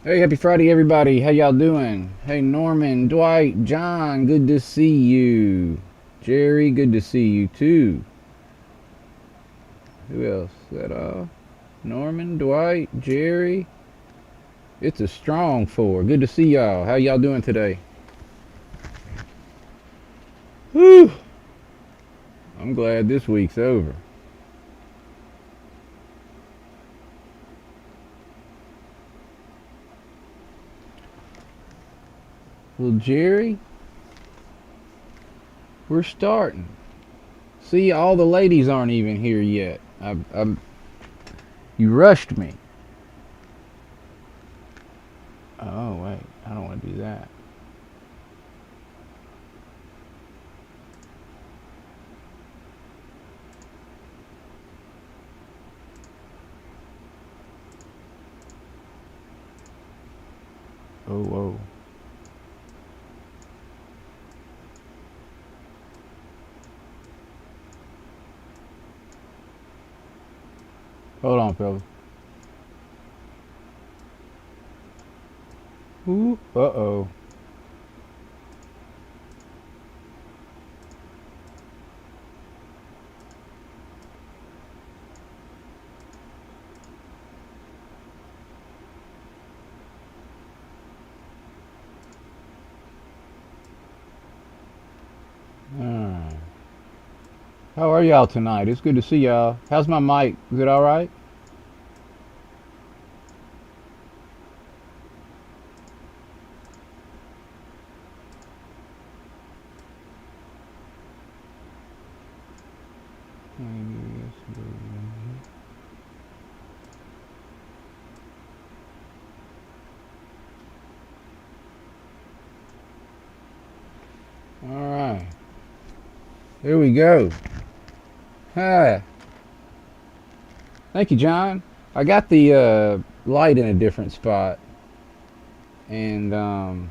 Hey, happy Friday, everybody. How y'all doing? Hey, Norman, Dwight, John, good to see you. Jerry, good to see you too. Who else? Is that Norman, Dwight, Jerry. It's a strong four. Good to see y'all. How y'all doing today? Whew. I'm glad this week's over. Well, Jerry, we're starting. See, all the ladies aren't even here yet. You rushed me. Oh, wait. I don't want to do that. Oh, whoa. Hold on, fellas. Ooh, uh-oh. Ah. How are y'all tonight? It's good to see y'all. How's my mic? Is it all right? All right. Here we go. Hi. Thank you, John. I got the light in a different spot. And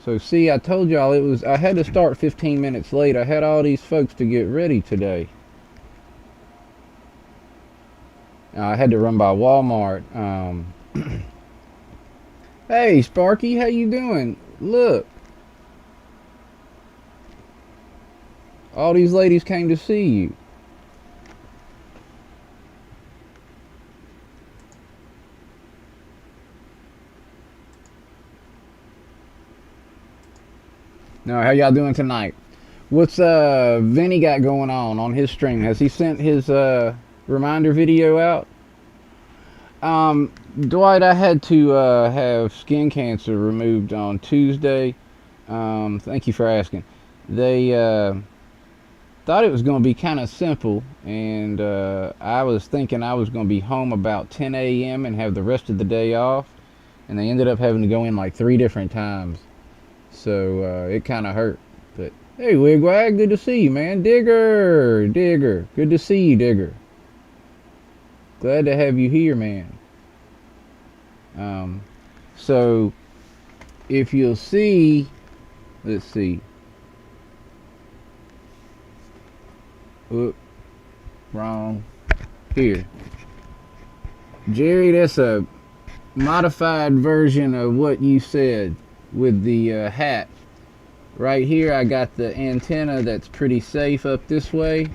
so see, I told y'all I had to start 15 minutes late. I had all these folks to get ready today. I had to run by Walmart. Hey, Sparky, how you doing? Look, all these ladies came to see you. Now, how y'all doing tonight? What's Vinny got going on his stream? Has he sent his reminder video out? Dwight, I had to have skin cancer removed on Tuesday. Thank you for asking. They thought it was going to be kind of simple, and I was thinking I was going to be home about 10 a.m. and have the rest of the day off, and they ended up having to go in like 3 different times. So it kind of hurt. But hey, Wigwag, good to see you, man. Digger, good to see you, Digger. Glad to have you here, man. Um, so if you'll see, let's see. Oop, wrong. Here, Jerry, that's a modified version of what you said with the hat. Right here, I got the antenna that's pretty safe up this way,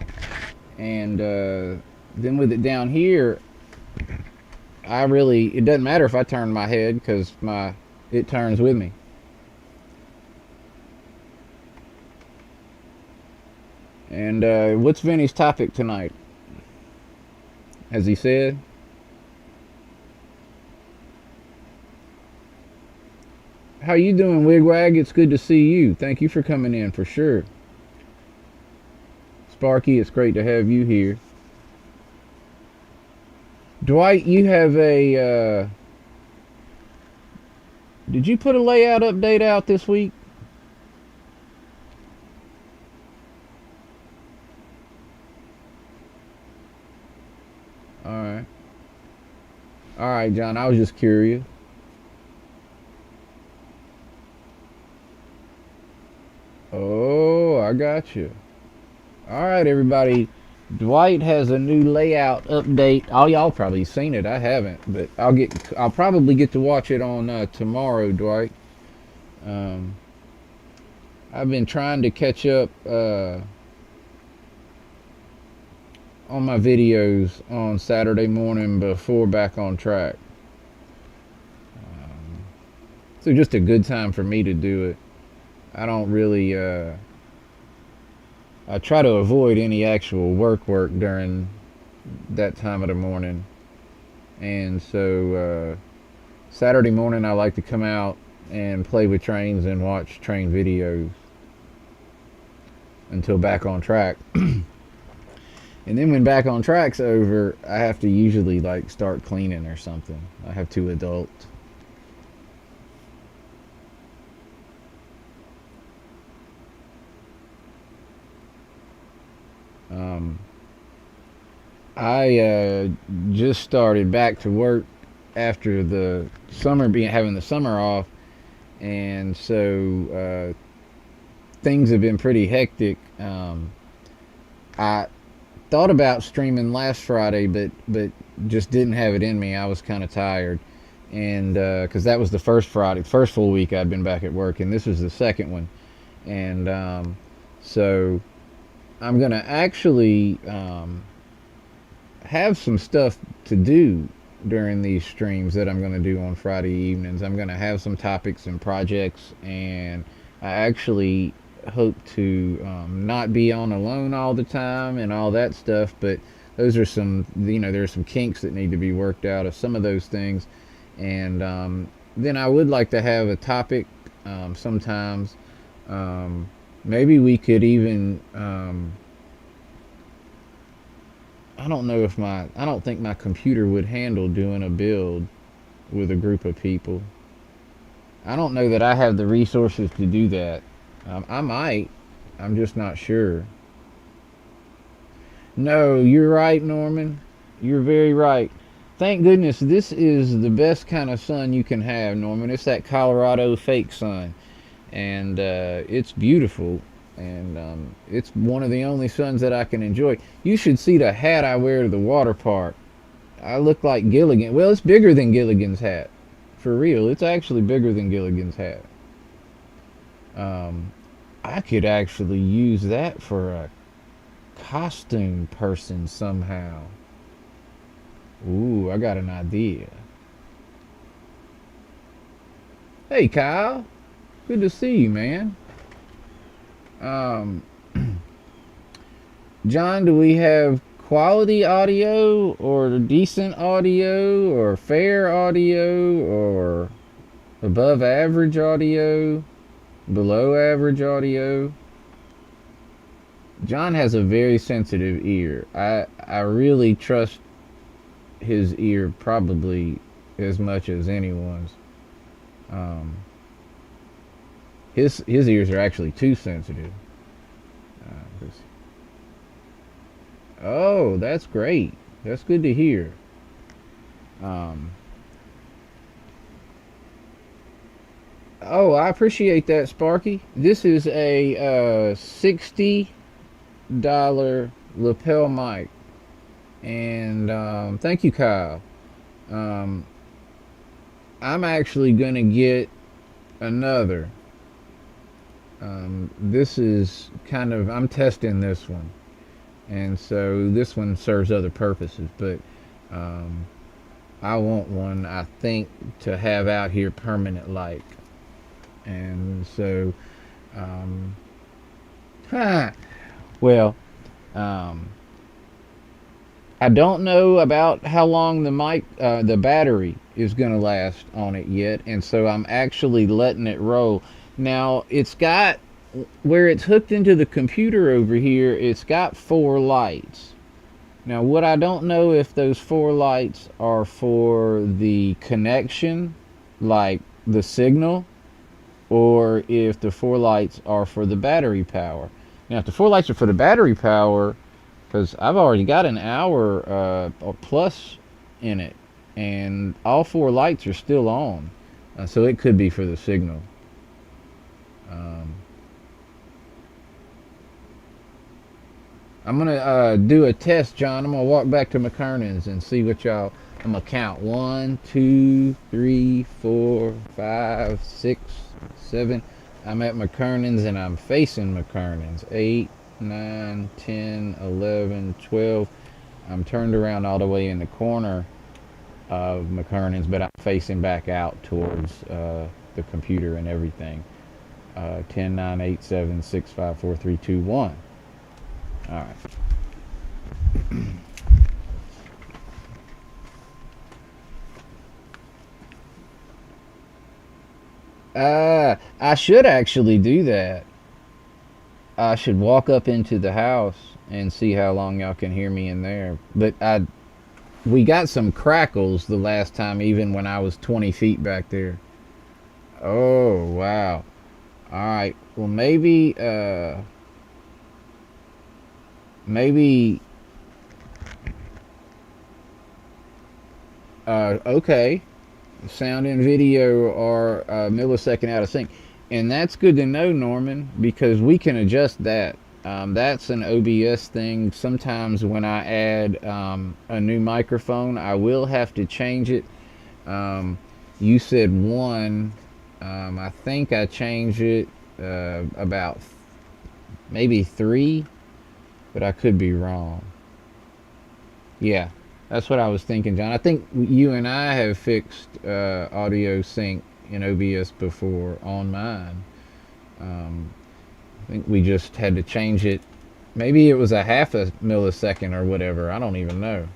and then with it down here, it doesn't matter if I turn my head because it turns with me. And what's Vinny's topic tonight? Has he said? How you doing, Wigwag? It's good to see you. Thank you for coming in for sure. Sparky, it's great to have you here. Dwight, you have a did you put a layout update out this week? All right. All right, John, I was just curious. Oh, I got you. All right, everybody. Dwight has a new layout update. All y'all probably seen it. I haven't, but I'll probably get to watch it on tomorrow, Dwight. Um, I've been trying to catch up on my videos on Saturday morning before back on track. So just a good time for me to do it. I don't really. I try to avoid any actual work during that time of the morning, and so Saturday morning I like to come out and play with trains and watch train videos until back on track. And then when back on track's over, I have to usually like start cleaning or something. I have two adults. Um, I just started back to work after the summer being having the summer off, and so things have been pretty hectic. I thought about streaming last Friday, but just didn't have it in me. I was kind of tired, and because that was the first Friday, first full week I'd been back at work, and this was the second one, and so I'm gonna actually have some stuff to do during these streams that I'm going to do on Friday evenings. I'm going to have some topics and projects, and I actually hope to not be on alone all the time and all that stuff. But those are some, there's some kinks that need to be worked out of some of those things. And then I would like to have a topic sometimes. Maybe we could even. I don't think my computer would handle doing a build with a group of people. I don't know that I have the resources to do that. I might. I'm just not sure. No, you're right, Norman. You're very right. Thank goodness this is the best kind of sun you can have, Norman. It's that Colorado fake sun. And it's beautiful. And it's one of the only suns that I can enjoy. You should see the hat I wear to the water park. I look like Gilligan. Well, it's bigger than Gilligan's hat. For real, it's actually bigger than Gilligan's hat. Um, I could actually use that for a costume person somehow. Ooh, I got an idea. Hey, Kyle. Good to see you, man. Um, John, do we have quality audio or decent audio or fair audio or above average audio, below average audio? John has a very sensitive ear. I really trust his ear probably as much as anyone's. Um, his ears are actually too sensitive. Oh, that's great. That's good to hear. Um, oh, I appreciate that, Sparky. This is a $60 lapel mic, and thank you, Kyle. Um, I'm actually gonna get another. This is kind of I'm testing this one, and so this one serves other purposes, but um, I want one I think to have out here permanent like, and so um, well, um, I don't know about how long the battery is going to last on it yet, and so I'm actually letting it roll. Now it's got where it's hooked into the computer over here. It's got 4 lights. Now what I don't know if those 4 lights are for the connection, like the signal, or if the 4 lights are for the battery power. Now if the 4 lights are for the battery power, because I've already got an hour or plus in it, and all 4 lights are still on, so it could be for the signal. Um, I'm gonna do a test, John. I'm gonna walk back to McKernan's and see what y'all. I'm gonna count 1, 2, 3, 4, 5, 6, 7. I'm at McKernan's and I'm facing McKernan's. 8, 9, 10, 11, 12. I'm turned around all the way in the corner of McKernan's, but I'm facing back out towards the computer and everything. 10, 9, 8, 7, 6, 5, 4, 3, 2, 1. All right. I should actually do that. I should walk up into the house and see how long y'all can hear me in there. But we got some crackles the last time, even when I was 20 feet back there. Oh, wow. All right. Well, maybe, okay. Sound and video are a millisecond out of sync. And that's good to know, Norman, because we can adjust that. That's an OBS thing. Sometimes when I add a new microphone, I will have to change it. You said 1. I think I changed it about maybe 3, but I could be wrong. Yeah, that's what I was thinking, John. I think you and I have fixed audio sync in OBS before on mine. I think we just had to change it. Maybe it was a half a millisecond or whatever. I don't even know.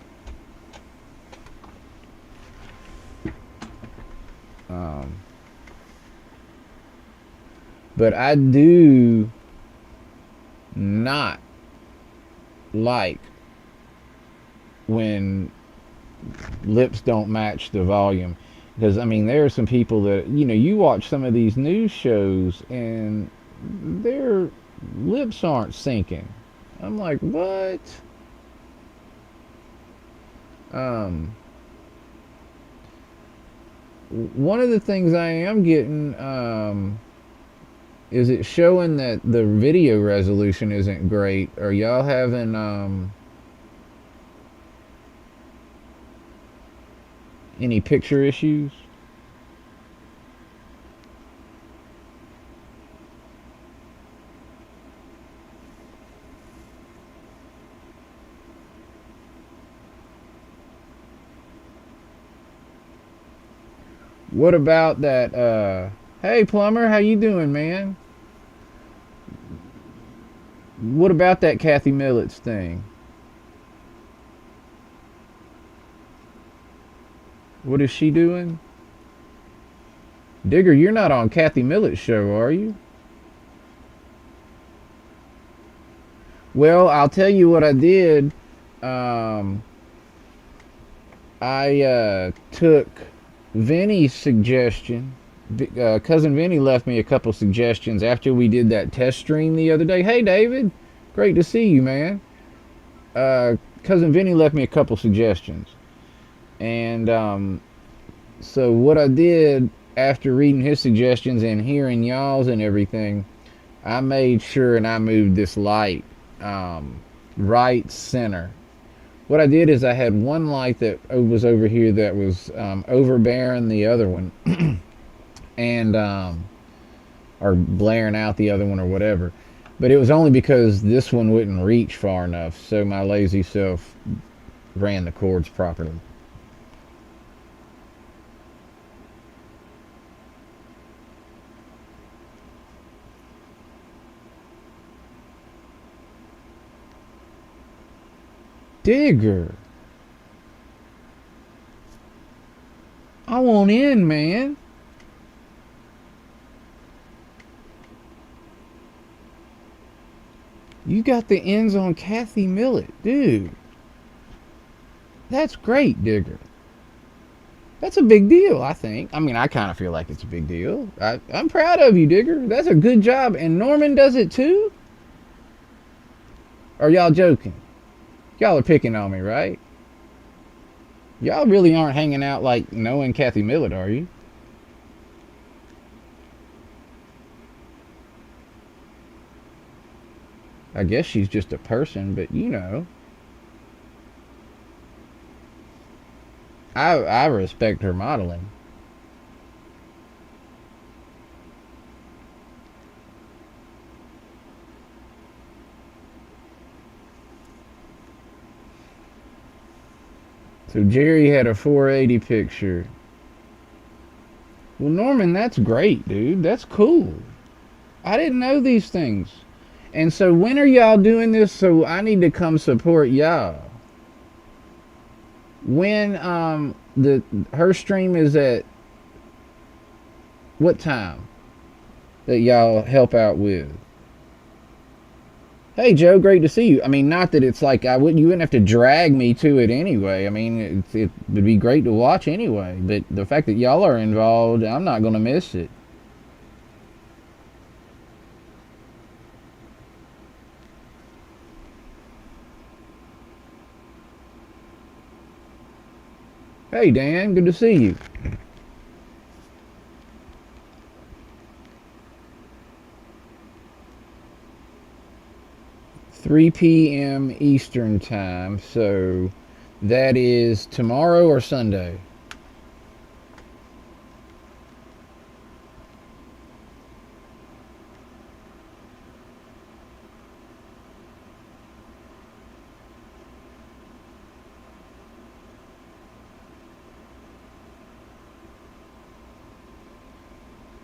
But I do not like when lips don't match the volume, because I mean there are some people that you watch some of these news shows and their lips aren't syncing. I'm like, what? One of the things I am getting is it showing that the video resolution isn't great. Are y'all having any picture issues? What about that? Hey, plumber, how you doing, man? What about that Kathy Millets thing? What is she doing? Digger, you're not on Kathy Millet's show, are you? Well, I'll tell you what I did. I took Vinny's suggestion. Cousin Vinny left me a couple suggestions after we did that test stream the other day. Hey, David. Great to see you, man. Cousin Vinny left me a couple suggestions. And so what I did after reading his suggestions and hearing y'all's and everything, I made sure and I moved this light right center. What I did is I had one light that was over here that was overbearing the other one and or blaring out the other one or whatever. But it was only because this one wouldn't reach far enough, so my lazy self ran the cords properly. Digger, I want in, man. You got the ends on Kathy Millet, dude. That's great, Digger. That's a big deal, I think. I mean, I kind of feel like it's a big deal. I'm proud of you, Digger. That's a good job. And Norman does it too? Or y'all joking? Y'all are picking on me, right? Y'all really aren't hanging out like knowing Kathy Millet, are you? I guess she's just a person, but you know, I respect her modeling. So Jerry had a 480 picture. Well, Norman, that's great, dude. That's cool. I didn't know these things. And so when are y'all doing this? So I need to come support y'all. When the her stream is at what time that y'all help out with? Hey Joe, great to see you. I mean, not that it's like you wouldn't have to drag me to it anyway. I mean, it would be great to watch anyway. But the fact that y'all are involved, I'm not gonna miss it. Hey Dan, good to see you. 3 p.m. Eastern time, so that is tomorrow or Sunday.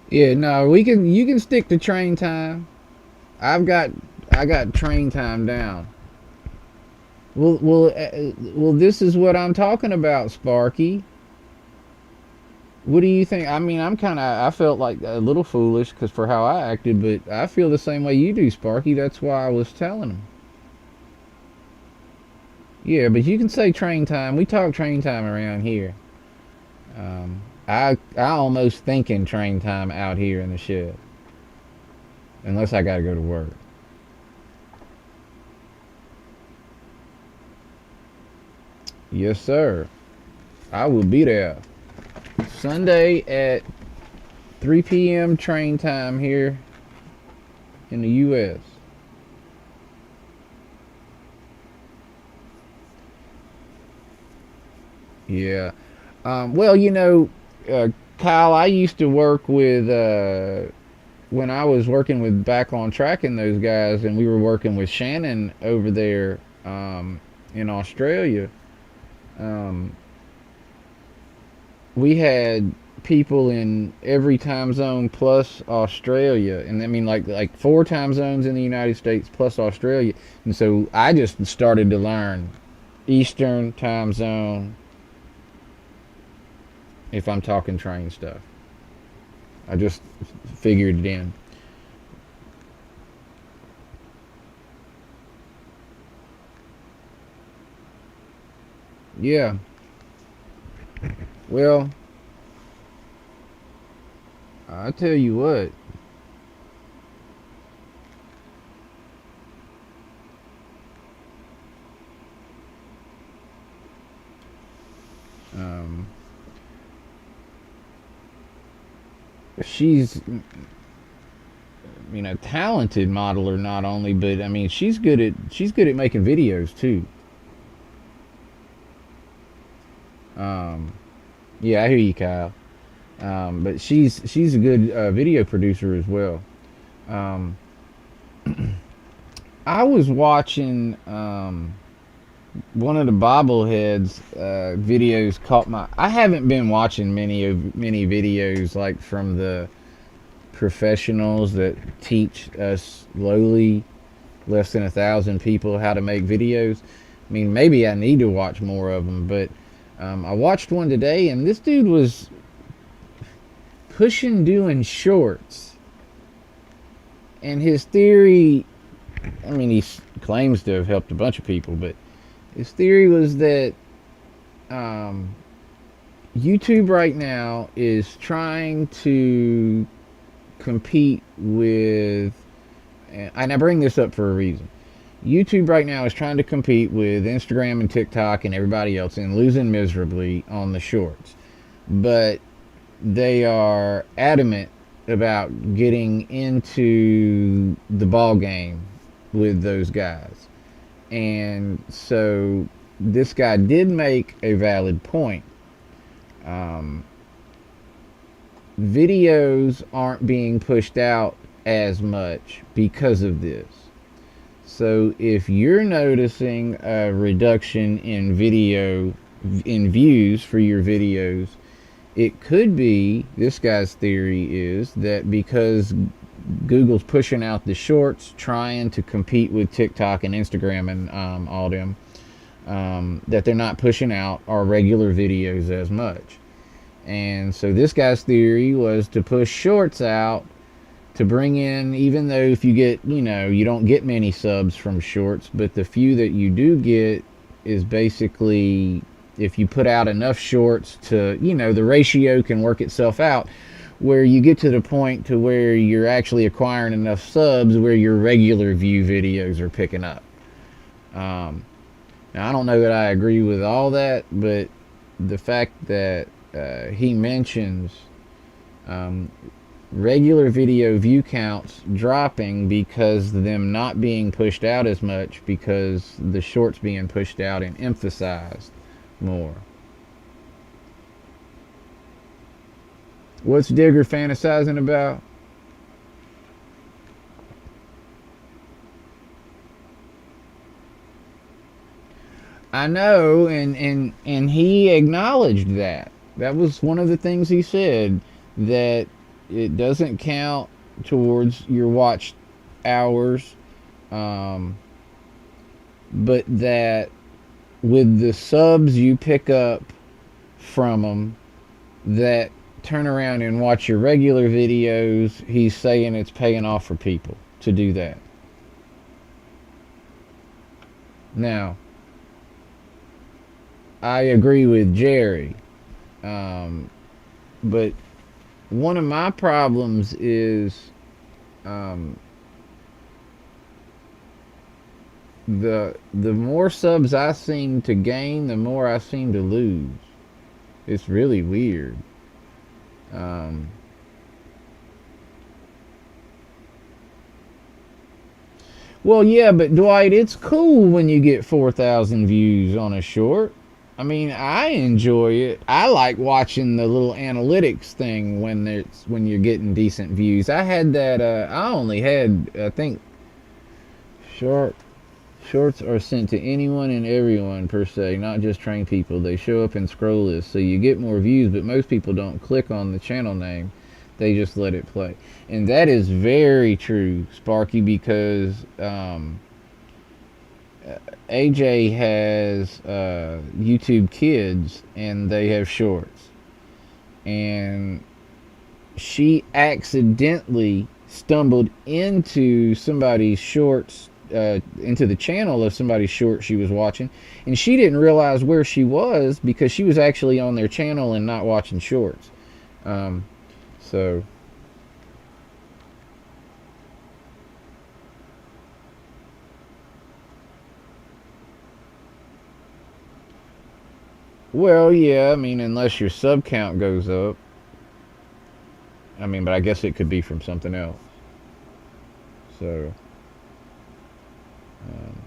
Yeah, no, we can. You can stick to train time. I've got I got train time down. Well, this is what I'm talking about, Sparky. What do you think? I mean, I felt like a little foolish because for how I acted, but I feel the same way you do, Sparky. That's why I was telling him. Yeah, but you can say train time. We talk train time around here. I almost thinking train time out here in the shed, unless I got to go to work. Yes, sir. I will be there Sunday at 3 p.m. train time here in the U.S. Yeah. Well, Kyle, I used to work with when I was working with Back on Track and those guys, and we were working with Shannon over there in Australia. Um, we had people in every time zone plus Australia, and I mean like four time zones in the United States plus Australia. And so I just started to learn Eastern time zone if I'm talking train stuff. I just figured it in. Yeah. Well, I tell you what. Um, she's, a talented modeler not only, but I mean, she's good at making videos too. Um, yeah, I hear you, Kyle. But she's a good video producer as well. Um, I was watching one of the bobbleheads videos caught my. I haven't been watching many videos like from the professionals that teach us lowly, less than 1,000 people how to make videos. I mean, maybe I need to watch more of them, but I watched one today, and this dude was pushing doing shorts, and his theory. I mean, he claims to have helped a bunch of people, but his theory was that um, YouTube right now is trying to compete with, and I bring this up for a reason. YouTube right now is trying to compete with Instagram and TikTok and everybody else and losing miserably on the shorts. But they are adamant about getting into the ball game with those guys. And so this guy did make a valid point. Um, Videos aren't being pushed out as much because of this. So if you're noticing a reduction in views for your videos, it could be, this guy's theory is that because Google's pushing out the shorts, trying to compete with TikTok and Instagram and all them, that they're not pushing out our regular videos as much. And so this guy's theory was to push shorts out to bring in, even though if you get, you don't get many subs from shorts, but the few that you do get is basically, if you put out enough shorts to, the ratio can work itself out where you get to the point to where you're actually acquiring enough subs where your regular view videos are picking up. Now, I don't know that I agree with all that, but the fact that he mentions regular video view counts dropping because them not being pushed out as much because the shorts being pushed out and emphasized more. What's Digger fantasizing about? I know, and he acknowledged that. That was one of the things he said, that it doesn't count towards your watch hours, but that with the subs you pick up from them that turn around and watch your regular videos, he's saying it's paying off for people to do that. Now, I agree with Jerry, but one of my problems is um, the more subs I seem to gain, the more I seem to lose. It's really weird. Um, well, yeah, but Dwight, it's cool when you get 4,000 views on a short. I mean, I enjoy it. I like watching the little analytics thing when you're getting decent views. I had that. I only had, I think, short shorts are sent to anyone and everyone per se, not just trained people. They show up in scroll lists, so you get more views. But most people don't click on the channel name; they just let it play. And that is very true, Sparky, because AJ has YouTube Kids, and they have shorts, and she accidentally stumbled into somebody's shorts, into the channel of somebody's short she was watching, and she didn't realize where she was because she was actually on their channel and not watching shorts. So well, yeah, I mean, unless your sub count goes up. I mean, but I guess it could be from something else. So um,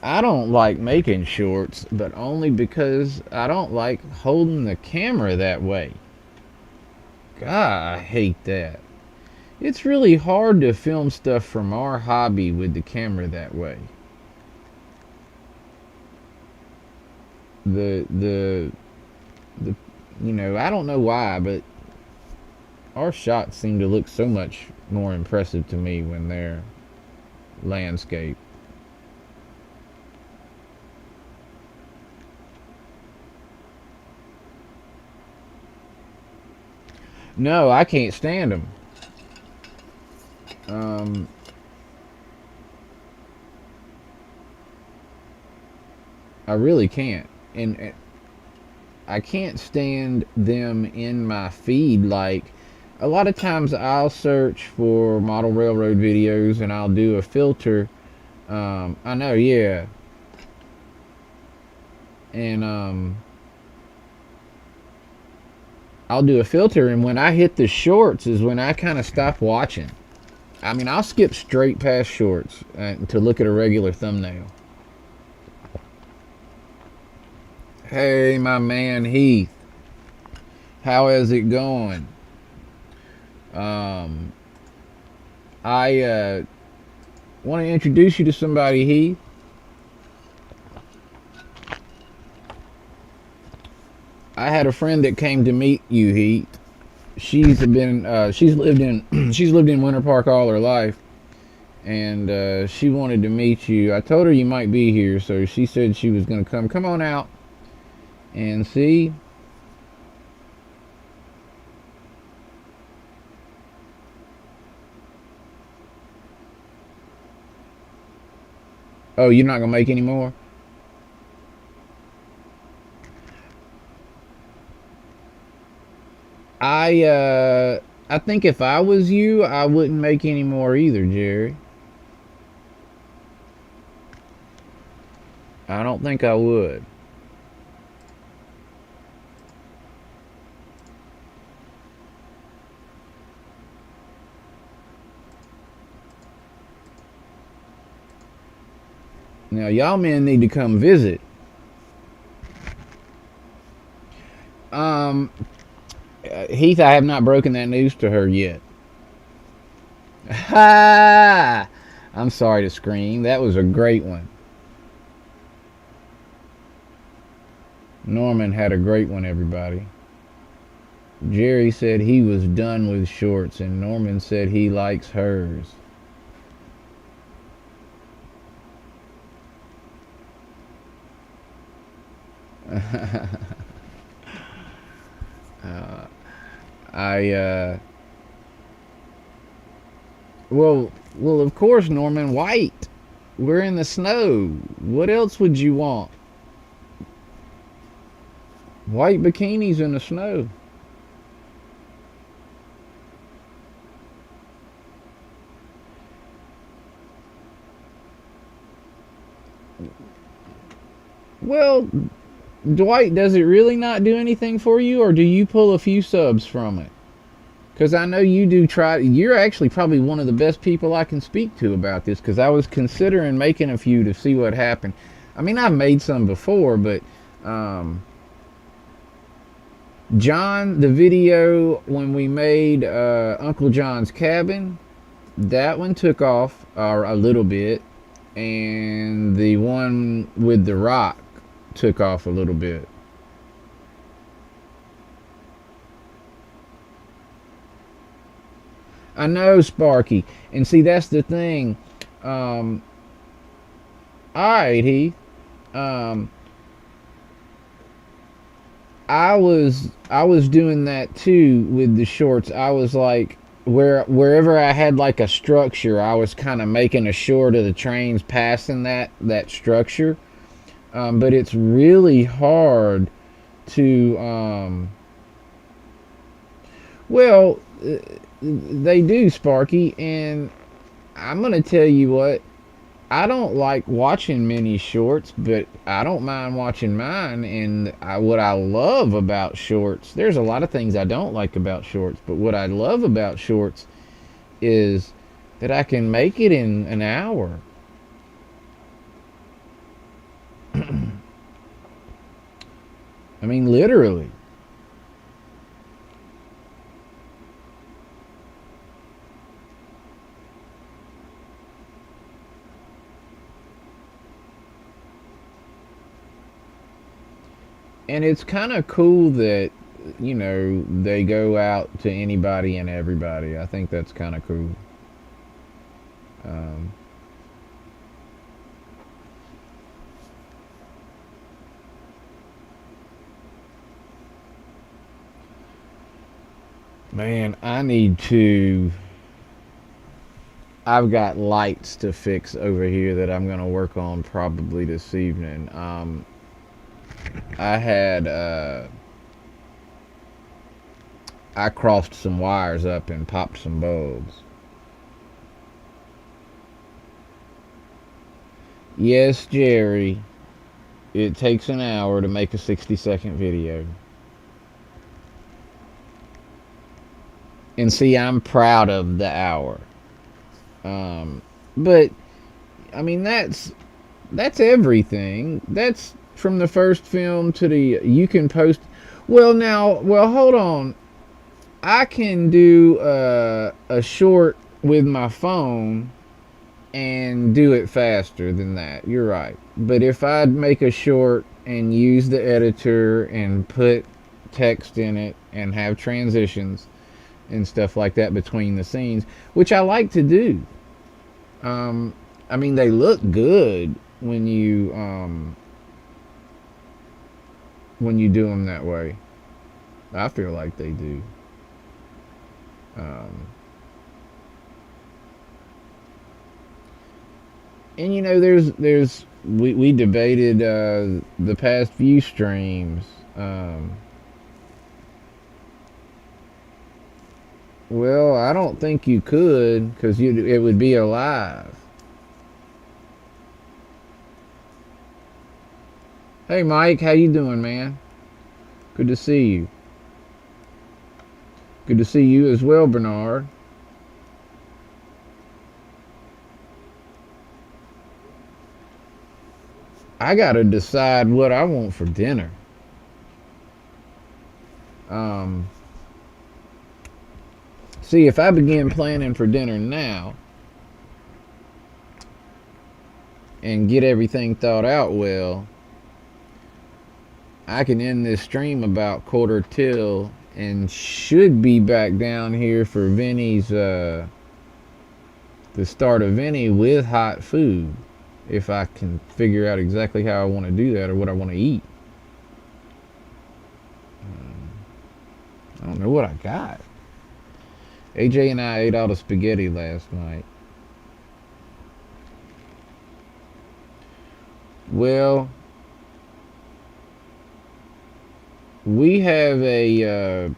I don't like making shorts, but only because I don't like holding the camera that way. God, I hate that. It's really hard to film stuff from our hobby with the camera that way. The the I don't know why, but our shots seem to look so much more impressive to me when they're landscape. No, I can't stand them. Um, I really can't, and I can't stand them in my feed. Like, a lot of times I'll search for model railroad videos and I'll do a filter. I know, yeah, and I'll do a filter, and when I hit the shorts is when I kind of stop watching. I mean, I'll skip straight past shorts to look at a regular thumbnail. Hey, my man Heath, how is it going? Um, I want to introduce you to somebody, Heath. I had a friend that came to meet you, Heath. She's lived in she's lived in Winter Park all her life, and she wanted to meet you. I told her you might be here, so she said she was going to come. Come on out and see. Oh, you're not going to make any more? I think if I was you, I wouldn't make any more either, Jerry. I don't think I would. Now, y'all men need to come visit. Um, Heath, I have not broken that news to her yet. Ha! I'm sorry to scream. That was a great one. Norman had a great one, everybody. Jerry said he was done with shorts, and Norman said he likes hers. I well, of course, Norman, white. We're in the snow. What else would you want? White bikinis in the snow. Well, Dwight, does it really not do anything for you, or do you pull a few subs from it? Because I know you do try. You're actually probably one of the best people I can speak to about this, because I was considering making a few to see what happened. I mean, I've made some before, but John, the video when we made Uncle John's cabin, that one took off a little bit, and the one with the rock took off a little bit. I know, Sparky, and see that's the thing. All right, Heath. Um, I was doing that too with the shorts. I was like wherever I had like a structure, I was kind of making a short of the trains passing that structure. But it's really hard to well, they do, Sparky, and I'm gonna tell you what. I don't like watching many shorts, but I don't mind watching mine. And what I love about shorts, there's a lot of things I don't like about shorts, but what I love about shorts is that I can make it in an hour. I mean, literally. And it's kind of cool that, they go out to anybody and everybody. I think that's kind of cool. Um, Man, I've got lights to fix over here that I'm going to work on probably this evening. I had, I crossed some wires up and popped some bulbs. Yes, Jerry, it takes an hour to make a 60-second video. And see, I'm proud of the hour. But I mean, that's everything. That's from the first film to the you can post. Well, hold on. I can do a short with my phone and do it faster than that. You're right. But if I'd make a short and use the editor and put text in it and have transitions and stuff like that between the scenes, which I like to do. Um, I mean, they look good when you do them that way. I feel like they do. Um, and you know, there's we debated the past few streams. Um, well, I don't think you could because it would be alive. Hey, Mike, how you doing, man? Good to see you. Good to see you as well, Bernard. I gotta decide what I want for dinner. Um, See, if I begin planning for dinner now and get everything thought out well, I can end this stream about quarter till and should be back down here for Vinny's the start of Vinny with hot food if I can figure out exactly how I want to do that or what I want to eat. I don't know what I got. AJ and I ate all the spaghetti last night. Well, we have a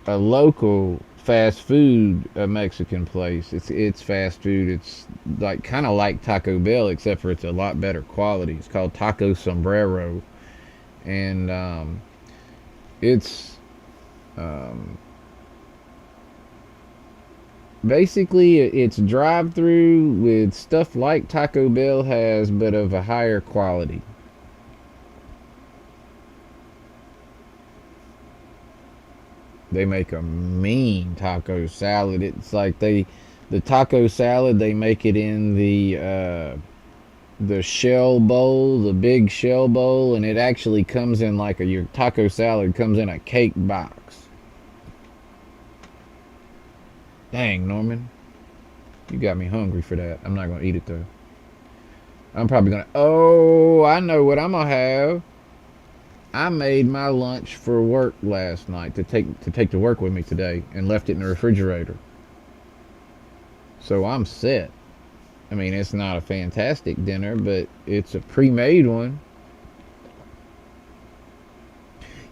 local fast food Mexican place. It's fast food. It's like kind of like Taco Bell, except for it's a lot better quality. It's called Taco Sombrero, and it's um, basically it's drive-through with stuff like Taco Bell has, but of a higher quality. They make a mean taco salad. It's like the taco salad, they make it in the shell bowl, the big shell bowl, and it actually comes in like your taco salad comes in a cake box. Dang, Norman, you got me hungry for that. I'm not gonna eat it though. I'm probably gonna. Oh, I know what I'm gonna have. I made my lunch for work last night to take to work with me today and left it in the refrigerator. So I'm set. I mean, it's not a fantastic dinner, but it's a pre-made one.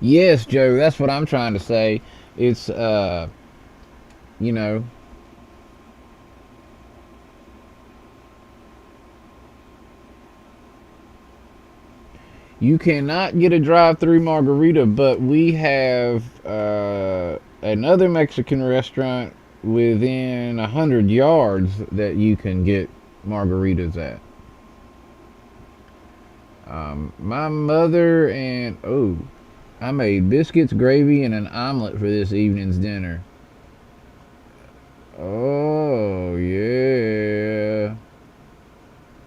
Yes, Joe, that's what I'm trying to say. It's you know, you cannot get a drive-through margarita, but we have another Mexican restaurant within 100 yards that you can get margaritas at. My mother and I made biscuits, gravy, and an omelet for this evening's dinner. Oh yeah,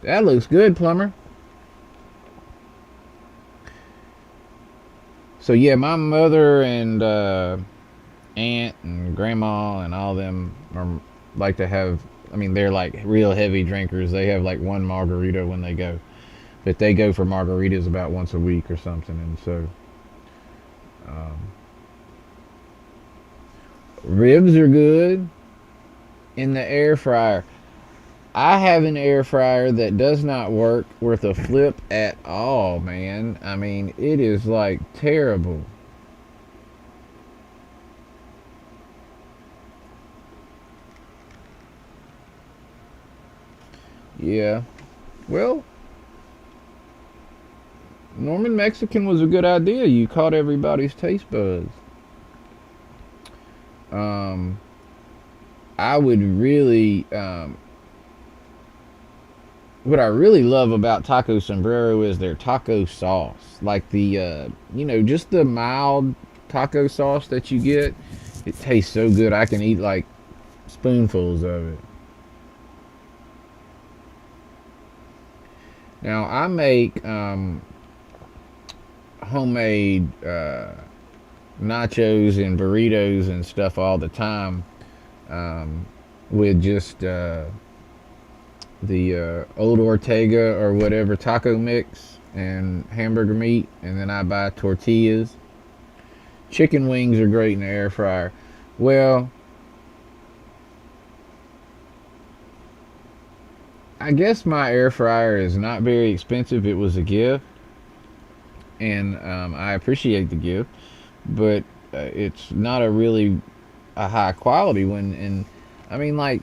that looks good, plumber. So yeah, my mother and aunt and grandma and all them are like to have. I mean, they're like real heavy drinkers. They have like one margarita when they go, but they go for margaritas about once a week or something. And so, um, ribs are good in the air fryer. I have an air fryer that does not work worth a flip at all, man. I mean, it is like terrible. Yeah. Well, Norman Mexican was a good idea. You caught everybody's taste buds. Um, I would really, what I really love about Taco Sombrero is their taco sauce. Like the, just the mild taco sauce that you get. It tastes so good. I can eat like spoonfuls of it. Now I make homemade nachos and burritos and stuff all the time, um, with just the old Ortega or whatever taco mix and hamburger meat, and then I buy tortillas. Chicken wings are great in the air fryer. Well, I guess my air fryer is not very expensive. It was a gift, and I appreciate the gift, but it's not a really a high quality one. And I mean, like,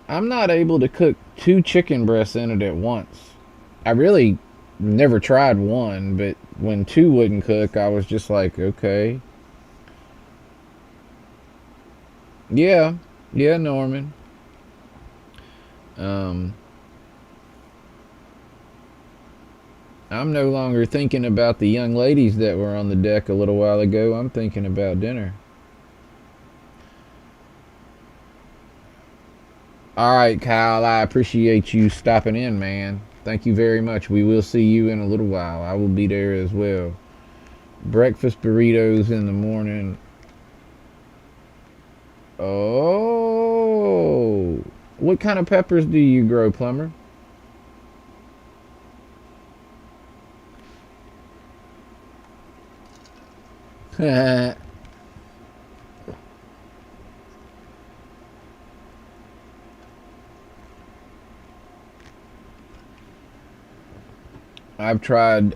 I'm not able to cook two chicken breasts in it at once. I really never tried one, but when two wouldn't cook, I was just like, okay, yeah, yeah, Norman. Um, I'm no longer thinking about the young ladies that were on the deck a little while ago. I'm thinking about dinner. All right, Kyle, I appreciate you stopping in, man. Thank you very much. We will see you in a little while. I will be there as well. Breakfast burritos in the morning. Oh, what kind of peppers do you grow, Plumber? I've tried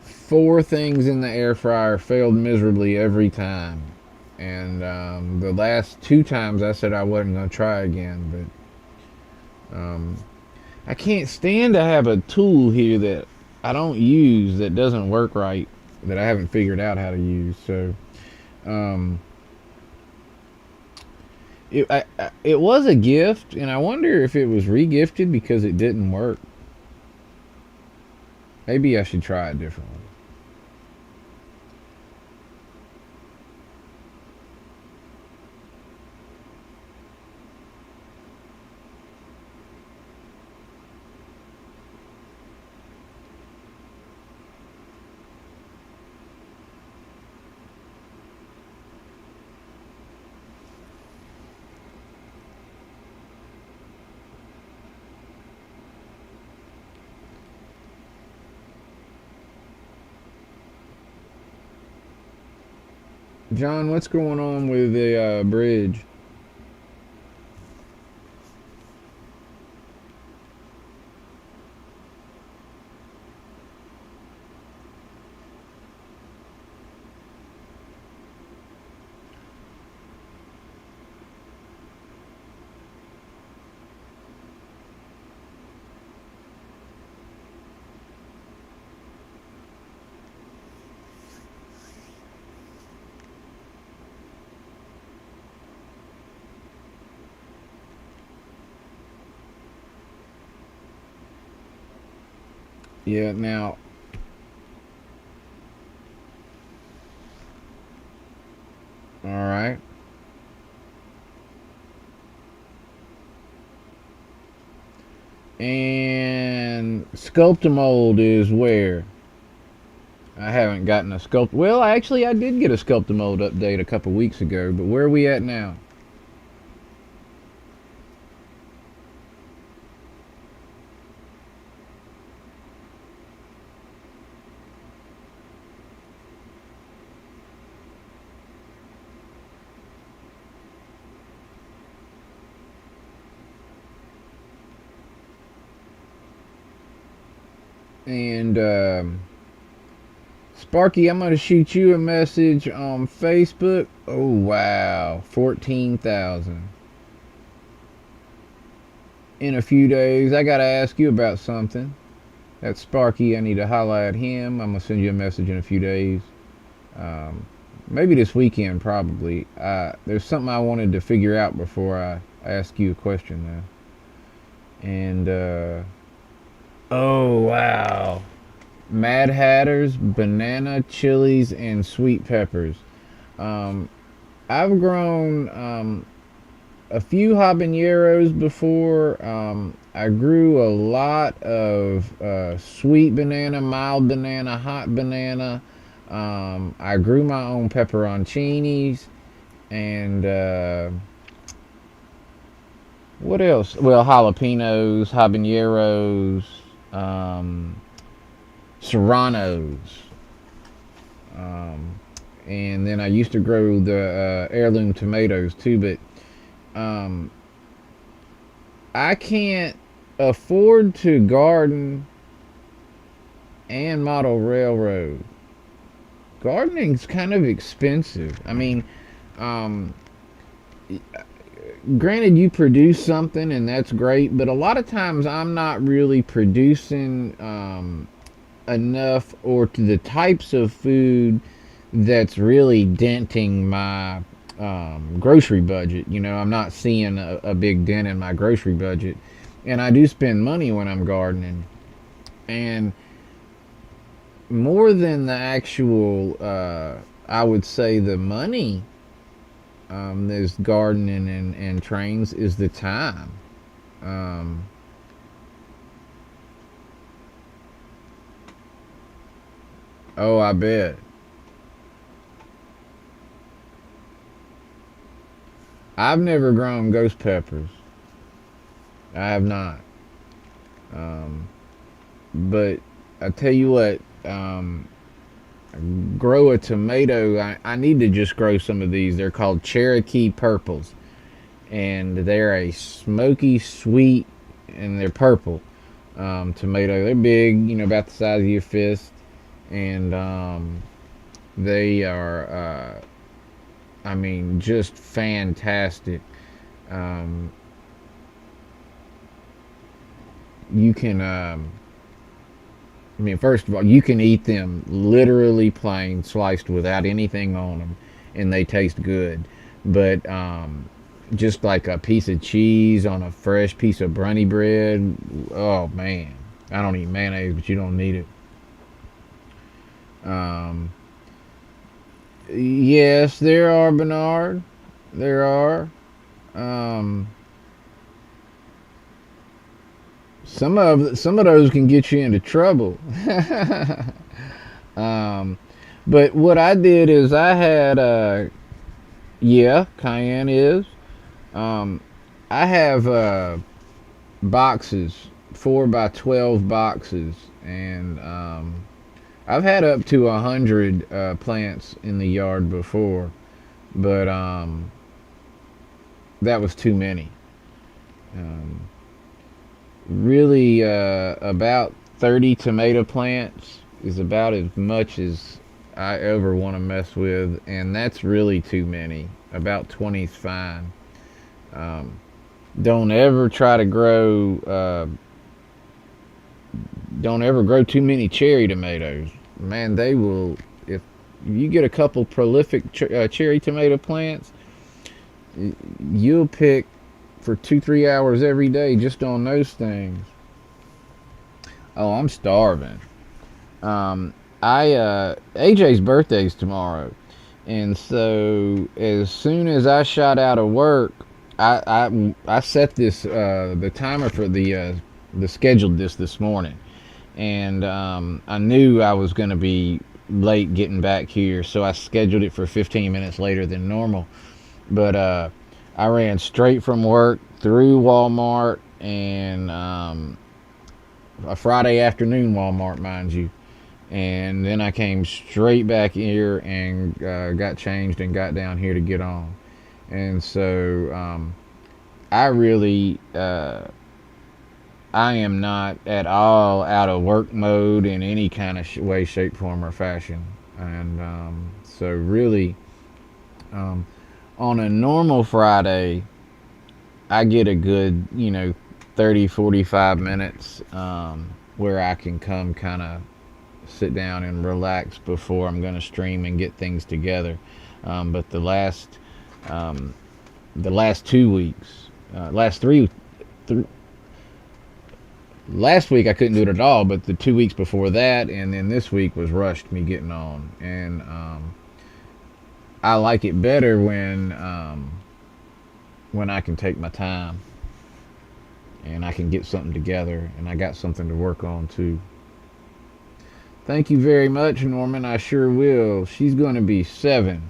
four things in the air fryer, failed miserably every time. And the last two times I said I wasn't going to try again, but I can't stand to have a tool here that I don't use that doesn't work right, that I haven't figured out how to use. So um, it was a gift, and I wonder if it was regifted because it didn't work. Maybe I should try it differently. John, what's going on with the bridge? Yeah, now, all right. And Sculptamold is where? I haven't gotten a sculpt. Well, actually, I did get a Sculptamold update a couple weeks ago, but where are we at now? And Sparky, I'm gonna shoot you a message on Facebook. Oh wow, 14,000 in a few days. I gotta ask you about something. That's Sparky. I need to holla at him. I'm gonna send you a message in a few days. Maybe this weekend, probably. There's something I wanted to figure out before I ask you a question, though. And, oh, wow. Mad Hatters, banana, chilies, and sweet peppers. Um, I've grown a few habaneros before. I grew a lot of sweet banana, mild banana, hot banana. I grew my own pepperoncinis and what else? Well, jalapenos, habaneros, um, serranos. Um, and then I used to grow the heirloom tomatoes too, but I can't afford to garden and model railroad. Gardening's kind of expensive. I mean, um, granted, you produce something and that's great, but a lot of times I'm not really producing enough or to the types of food that's really denting my grocery budget. You know, I'm not seeing a big dent in my grocery budget. And I do spend money when I'm gardening. And more than the actual, I would say the money there's gardening and trains is the time. Um, oh, I bet. I've never grown ghost peppers. I have not. Um, but I tell you what, grow a tomato. I need to just grow some of these. They're called Cherokee Purples, and they're a smoky, sweet, and they're purple tomato. They're big, you know, about the size of your fist, and they are, I mean, just fantastic. Um, you can, I mean, first of all, you can eat them literally plain, sliced without anything on them, and they taste good. But just like a piece of cheese on a fresh piece of brunny bread, oh man, I don't eat mayonnaise, but you don't need it. Um, yes, there are, Bernard. There are. Um, some of those can get you into trouble. um, but what I did is I had yeah, cayenne is. Um, I have boxes, 4 by 12 boxes, and I've had up to 100 plants in the yard before, but that was too many. Um, really, about 30 tomato plants is about as much as I ever want to mess with, and that's really too many. About 20 is fine. Um, don't ever try to grow. Don't ever grow too many cherry tomatoes. Man, they will. If you get a couple prolific cherry tomato plants, you'll pick for 2-3 hours every day just on those things. Oh, I'm starving. I AJ's birthday's tomorrow, and so as soon as I shot out of work, I set this the timer for the scheduled this morning, and I knew I was going to be late getting back here, so I scheduled it for 15 minutes later than normal. But I ran straight from work through Walmart and a Friday afternoon Walmart, mind you. And then I came straight back here and got changed and got down here to get on. And so I really, I am not at all out of work mode in any kind of way, shape, form, or fashion. And so really, um, on a normal Friday, I get a good, 30, 45 minutes where I can come kind of sit down and relax before I'm going to stream and get things together. But um, the last 2 weeks, last last week I couldn't do it at all. But the 2 weeks before that, and then this week was rushed me getting on, and I like it better when I can take my time and I can get something together, and I got something to work on too. Thank you very much, Norman. I sure will. She's going to be 7.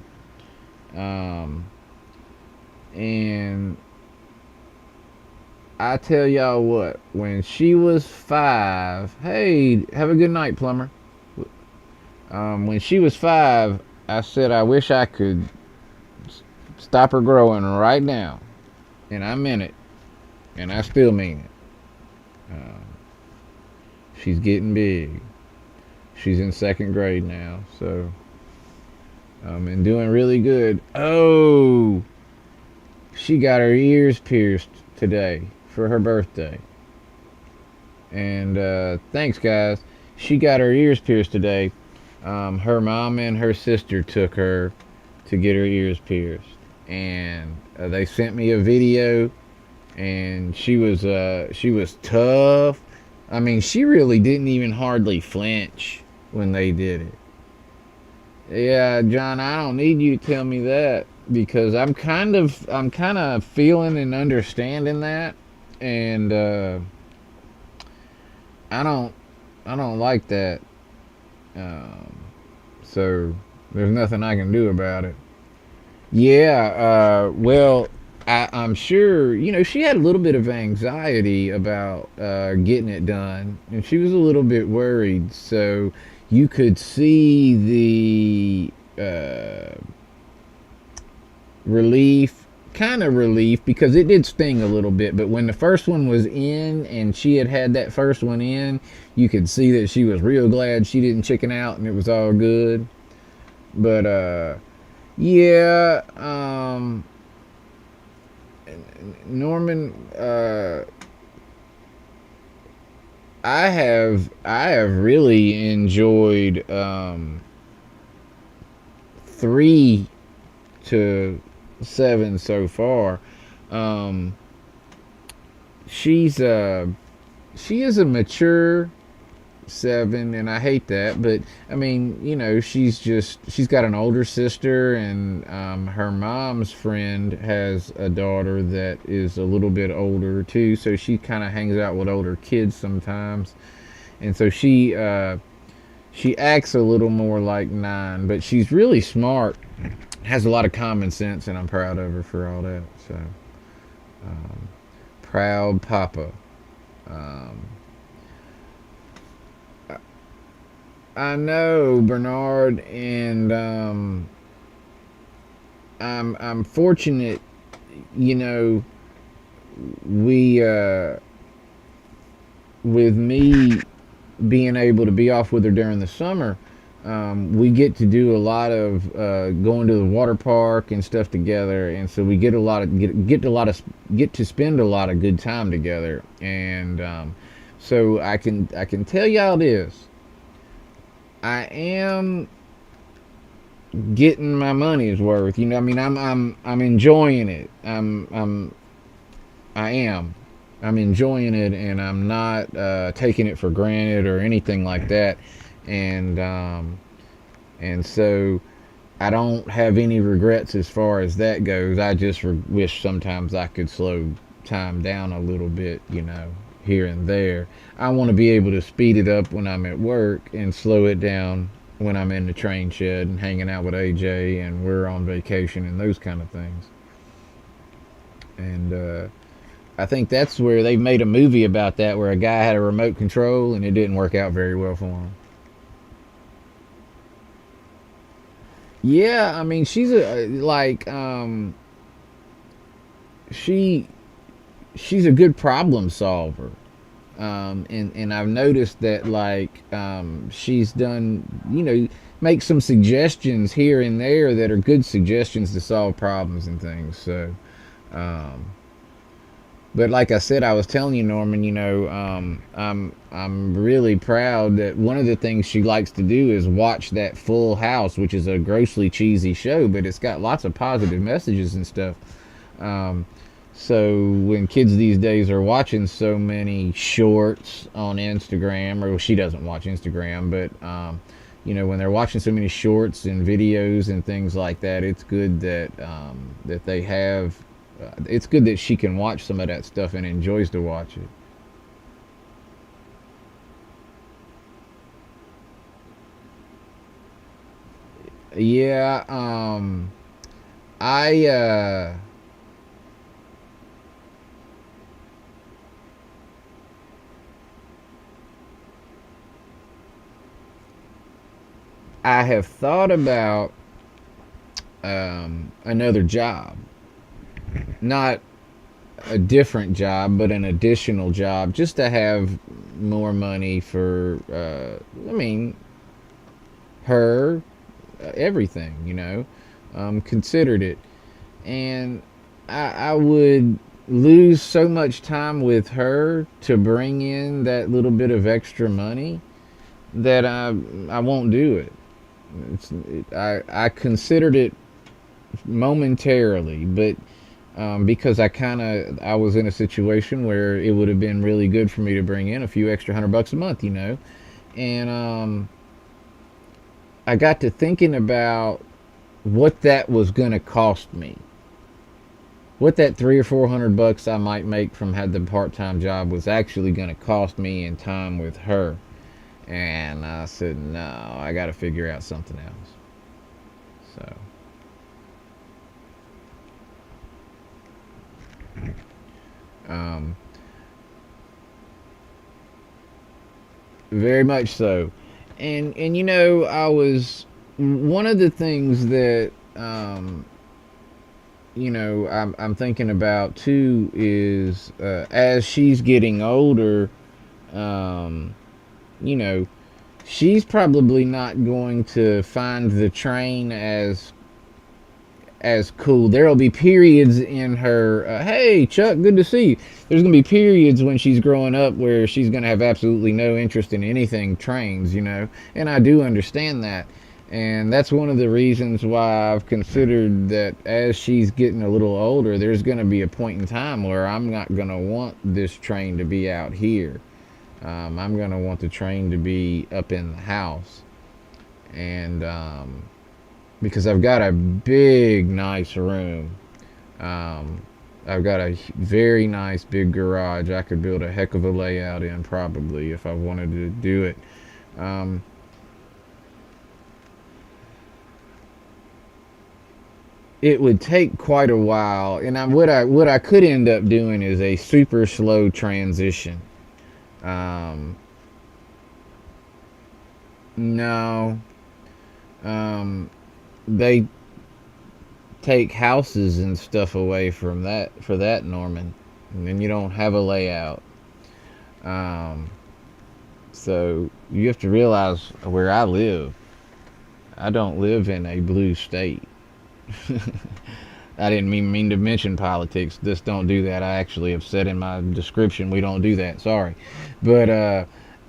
Um, and I tell y'all what, when she was 5, hey, have a good night, plumber. When she was 5, I said I wish I could stop her growing right now. And I meant it. And I still mean it. She's getting big. She's in 2nd grade now, so and doing really good. Oh, she got her ears pierced today for her birthday. And thanks, guys. She got her ears pierced today. Her mom and her sister took her to get her ears pierced, and they sent me a video. And she was tough. I mean, she really didn't even hardly flinch when they did it. Yeah, John, I don't need you to tell me that, because I'm kind of feeling and understanding that, and I don't I don't like that. Um, so there's nothing I can do about it. Yeah, well, I'm sure, she had a little bit of anxiety about getting it done, and she was a little bit worried. So you could see the relief, kind of relief, because it did sting a little bit. But when the first one was in and she had that first one in, you could see that she was real glad she didn't chicken out and it was all good. But, yeah, Norman, I have really enjoyed 3 to 7 so far. Um, she's she is a mature 7, and I hate that, but I mean, she's got an older sister, and her mom's friend has a daughter that is a little bit older too, so she kind of hangs out with older kids sometimes, and so she acts a little more like 9, but she's really smart, has a lot of common sense, and I'm proud of her for all that. So, um, proud papa. Um, I know, Bernard, and I'm fortunate. You know, we with me being able to be off with her during the summer, we get to do a lot of going to the water park and stuff together, and so we get a lot of get to spend a lot of good time together, and so I can tell y'all this. I am getting my money's worth. I mean, I'm enjoying it. I am. I'm enjoying it, and I'm not taking it for granted or anything like that. And so I don't have any regrets as far as that goes. I just wish sometimes I could slow time down a little bit, here and there. I want to be able to speed it up when I'm at work and slow it down when I'm in the train shed and hanging out with AJ and we're on vacation and those kind of things. And I think that's where they've made a movie about that, where a guy had a remote control and it didn't work out very well for him. Yeah, I mean, she's she she's a good problem solver. And I've noticed that, she's done, make some suggestions here and there that are good suggestions to solve problems and things. So, um, But like I said, I was telling you, Norman, I'm really proud that one of the things she likes to do is watch that Full House, which is a grossly cheesy show, but it's got lots of positive messages and stuff. Um, so when kids these days are watching so many shorts on Instagram, or well, she doesn't watch Instagram, but when they're watching so many shorts and videos and things like that, it's good that they have. It's good that she can watch some of that stuff and enjoys to watch it. Yeah, I I have thought about another job, not a different job, but an additional job, just to have more money for. I mean, her, everything. Considered it, and I would lose so much time with her to bring in that little bit of extra money that I won't do it. I considered it momentarily, but because I was in a situation where it would have been really good for me to bring in a few extra $100 a month, and I got to thinking about what that was going to cost me, what that 300 or 400 bucks I might make from had the part-time job was actually going to cost me in time with her. And I said, no, I got to figure out something else. So, um, very much so. And I was one of the things that I'm thinking about too is as she's getting older, um, you know, she's probably not going to find the train as cool. There'll be periods in her, hey, Chuck, good to see you. There's going to be periods when she's growing up where she's going to have absolutely no interest in anything trains. And I do understand that. And that's one of the reasons why I've considered that as she's getting a little older, there's going to be a point in time where I'm not going to want this train to be out here. I'm going to want the train to be up in the house. And because I've got a big, nice room. Um, I've got a very nice big garage. I could build a heck of a layout in probably if I wanted to do it. Um, it would take quite a while, and what I could end up doing is a super slow transition. Um, no, um, they take houses and stuff away from that for that, Norman, and then you don't have a layout. Um, so you have to realize where I live. I don't live in a blue state. I didn't mean to mention politics. Just don't do that. I actually have said in my description we don't do that. Sorry, but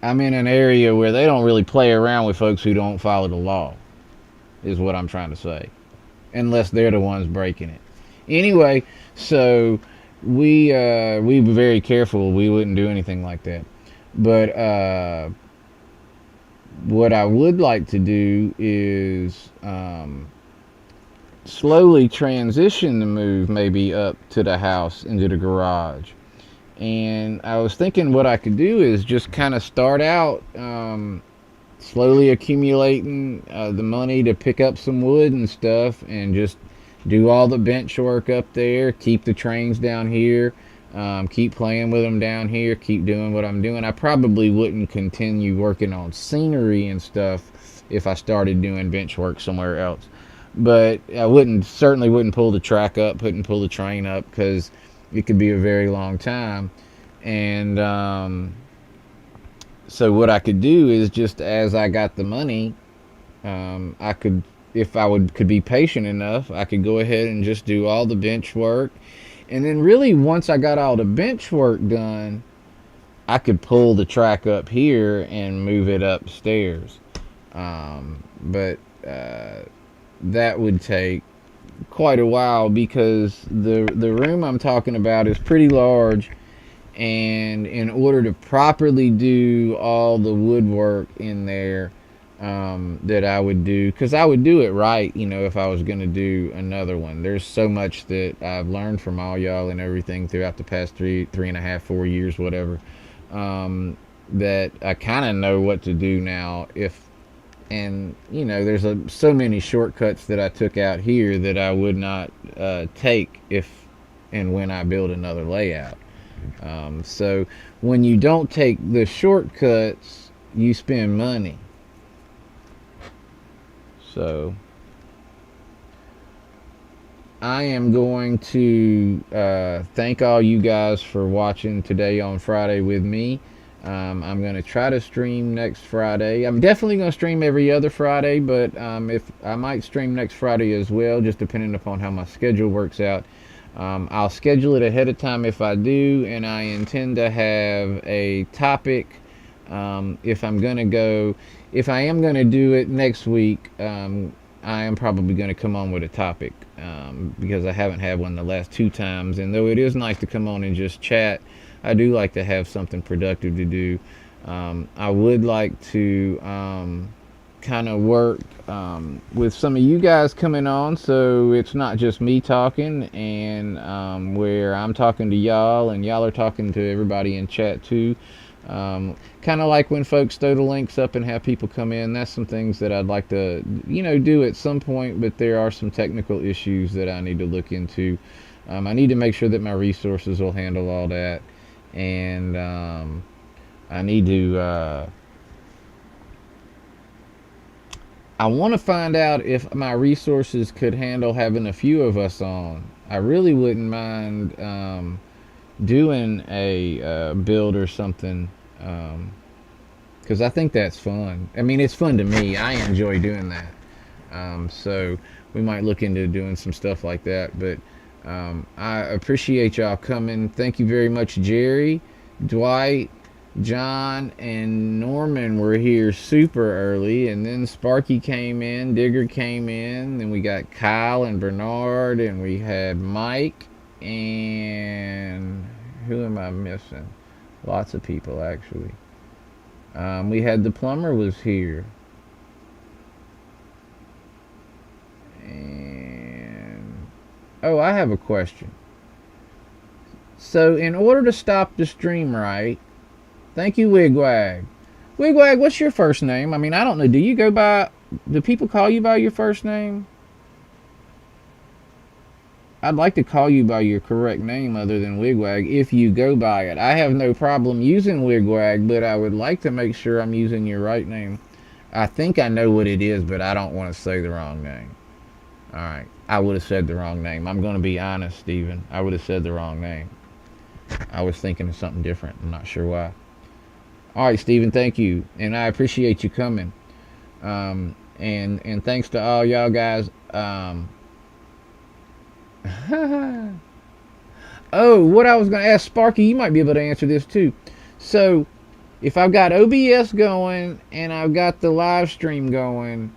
I'm in an area where they don't really play around with folks who don't follow the law. Is what I'm trying to say, unless they're the ones breaking it. Anyway, so we were very careful. We wouldn't do anything like that. But what I would like to do is slowly transition the move maybe up to the house into the garage. And I was thinking what I could do is just kind of start out slowly accumulating the money to pick up some wood and stuff and just do all the bench work up there, keep the trains down here, keep playing with them down here, keep doing what I'm doing. I probably wouldn't continue working on scenery and stuff if I started doing bench work somewhere else. But I certainly wouldn't pull the track up, wouldn't pull the train up because it could be a very long time. And so what I could do is just as I got the money, I could, if I could be patient enough, I could go ahead and just do all the bench work. And then really once I got all the bench work done, I could pull the track up here and move it upstairs. But that would take quite a while because the room I'm talking about is pretty large, and in order to properly do all the woodwork in there, that I would do, because I would do it right, if I was going to do another one. There's so much that I've learned from all y'all and everything throughout the past 3.5, 4 years, whatever, that I kind of know what to do now. And there's so many shortcuts that I took out here that I would not take if and when I build another layout. So when you don't take the shortcuts, you spend money. So I am going to thank all you guys for watching today on Friday with me. I'm going to try to stream next Friday. I'm definitely going to stream every other Friday, but if I might stream next Friday as well, just depending upon how my schedule works out. I'll schedule it ahead of time if I do, and I intend to have a topic. If I am going to do it next week, I am probably going to come on with a topic, because I haven't had one the last 2 times. And though it is nice to come on and just chat, I do like to have something productive to do. I would like to kind of work with some of you guys coming on, so it's not just me talking, and where I'm talking to y'all and y'all are talking to everybody in chat too. Kind of like when folks throw the links up and have people come in. That's some things that I'd like to do at some point, but there are some technical issues that I need to look into. I need to make sure that my resources will handle all that, and I need to I want to find out if my resources could handle having a few of us on. I really wouldn't mind doing a build or something, because I think that's fun. I mean, it's fun to me. I enjoy doing that. So we might look into doing some stuff like that. But I appreciate y'all coming. Thank you very much, Jerry, Dwight, John, and Norman were here super early, and then Sparky came in, Digger came in, then we got Kyle and Bernard, and we had Mike, and who am I missing? Lots of people, actually. We had the plumber was here, and oh, I have a question. So in order to stop the stream right, thank you, Wigwag. Wigwag, what's your first name? I mean, I don't know. Do people call you by your first name? I'd like to call you by your correct name other than Wigwag if you go by it. I have no problem using Wigwag, but I would like to make sure I'm using your right name. I think I know what it is, but I don't want to say the wrong name. Alright, I would have said the wrong name. I'm going to be honest, Steven. I would have said the wrong name. I was thinking of something different. I'm not sure why. Alright, Steven, thank you. And I appreciate you coming. And thanks to all y'all guys. Oh, what I was going to ask Sparky, you might be able to answer this too. So, if I've got OBS going and I've got the live stream going,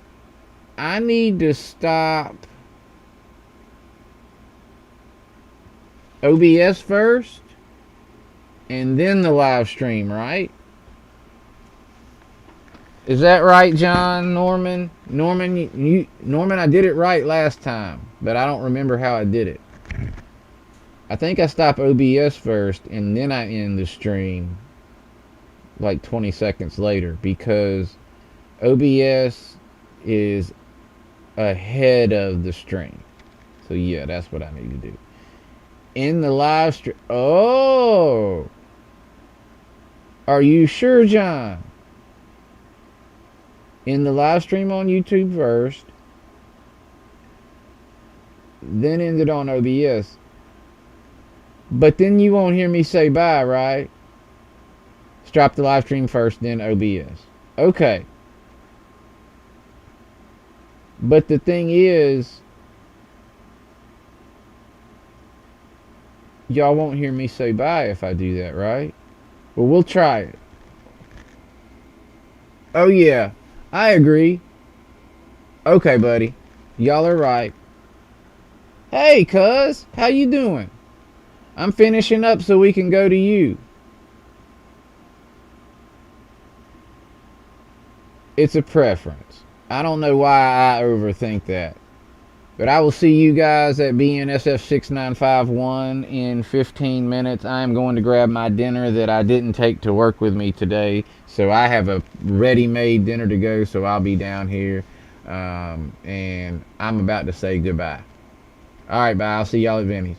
I need to stop OBS first and then the live stream, right? Is that right, John? Norman, I did it right last time, but I don't remember how I did it. I think I stop OBS first and then I end the stream like 20 seconds later, because OBS is ahead of the stream. So yeah, that's what I need to do. In the live stream. Oh, are you sure, John? In the live stream on YouTube first, then end it on OBS. But then you won't hear me say bye, right? Stop the live stream first, then OBS. Okay. But the thing is, Y'all won't hear me say bye if I do that, right? Well, we'll try it. Oh, yeah, I agree. Okay, buddy. Y'all are right. Hey, cuz, how you doing? I'm finishing up so we can go to you. It's a preference. I don't know why I overthink that. But I will see you guys at BNSF 6951 in 15 minutes. I am going to grab my dinner that I didn't take to work with me today. So I have a ready-made dinner to go, so I'll be down here. And I'm about to say goodbye. All right, bye. I'll see y'all at Vinny's.